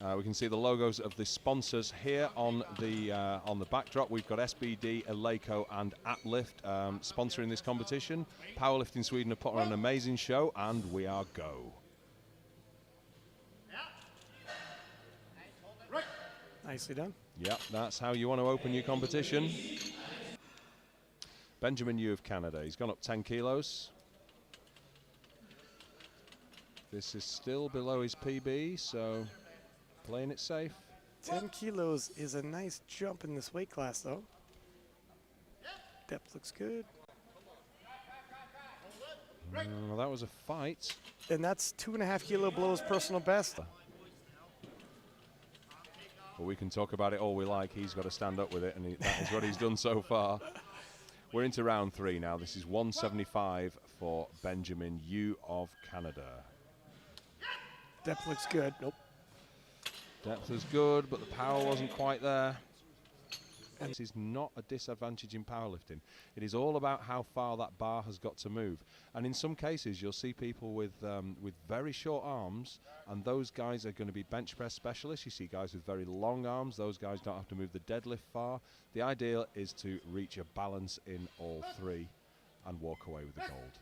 We can see the logos of the sponsors here on the backdrop. We've got SBD, Eleiko, and Uplift sponsoring this competition. Powerlifting Sweden have put on an amazing show, and we are go. Nicely done. Yep, that's how you want to open your competition. Benjamin Yu of Canada. He's gone up 10 kilos. This is still below his PB, so playing it safe. 10 kilos is a nice jump in this weight class, though. Depth looks good. Well, that was a fight. And that's 2.5 kilo below his personal best. But we can talk about it all we like. He's got to stand up with it, and that is what he's done so far. We're into round 3 now. This is 175 for Benjamin Yu of Canada. Depth looks good. Nope. Depth was good, but the power wasn't quite there. And this is not a disadvantage in powerlifting. It is all about how far that bar has got to move. And in some cases, you'll see people with very short arms, and those guys are going to be bench press specialists. You see guys with very long arms. Those guys don't have to move the deadlift far. The idea is to reach a balance in all 3 and walk away with the gold.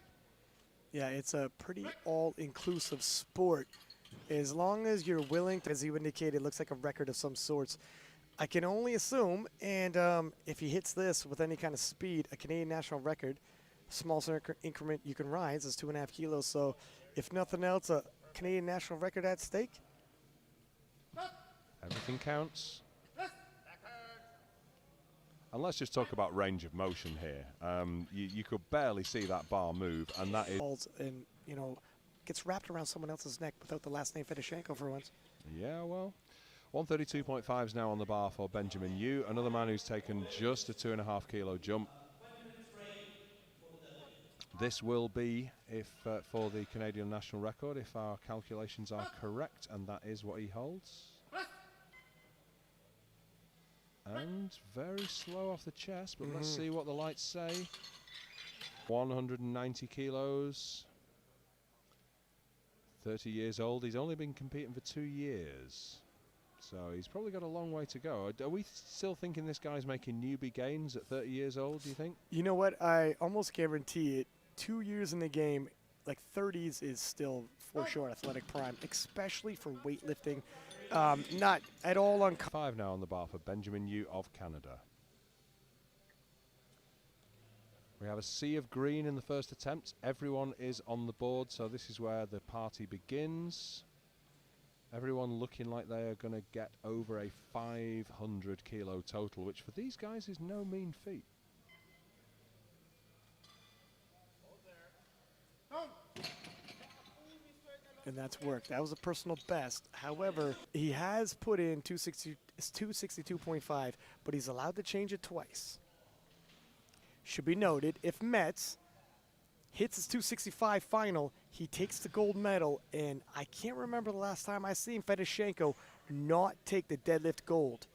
Yeah, it's a pretty all-inclusive sport. As long as you're willing to, as you indicated, it looks like a record of some sorts. I can only assume, and if he hits this with any kind of speed, a Canadian national record, small increment you can rise is 2.5 kilos. So if nothing else, a Canadian national record at stake. Everything counts. And let's just talk about range of motion here. You could barely see that bar move, and that is... And, you know, gets wrapped around someone else's neck without the last name Fedoshenko for once. Yeah, well, 132.5 is now on the bar for Benjamin Yu, another man who's taken just a 2.5 kilo jump. This will be, if for the Canadian national record, if our calculations are correct, and that is what he holds. And very slow off the chest, but let's see what the lights say. 190 kilos. 30 years old. He's only been competing for 2 years. So he's probably got a long way to go. Are we still thinking this guy's making newbie gains at 30 years old, do you think? You know what? I almost guarantee it. 2 years in the game, like 30s is still for sure athletic prime, especially for weightlifting. Not at all on... 5 now on the bar for Benjamin Yu of Canada. We have a sea of green in the first attempt. Everyone is on the board, so this is where the party begins. Everyone looking like they are going to get over a 500 kilo total, which for these guys is no mean feat. And that's worked. That was a personal best. However, he has put in 262.5, but he's allowed to change it twice. Should be noted, if Metz hits his 265 final, he takes the gold medal, and I can't remember the last time I seen Fedoshenko not take the deadlift gold.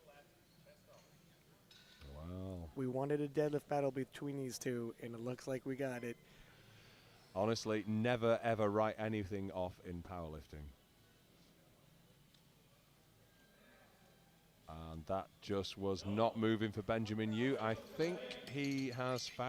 Wow. We wanted a deadlift battle between these two, and it looks like we got it. Honestly, never ever write anything off in powerlifting. And that just was not moving for Benjamin Yu. I think he has found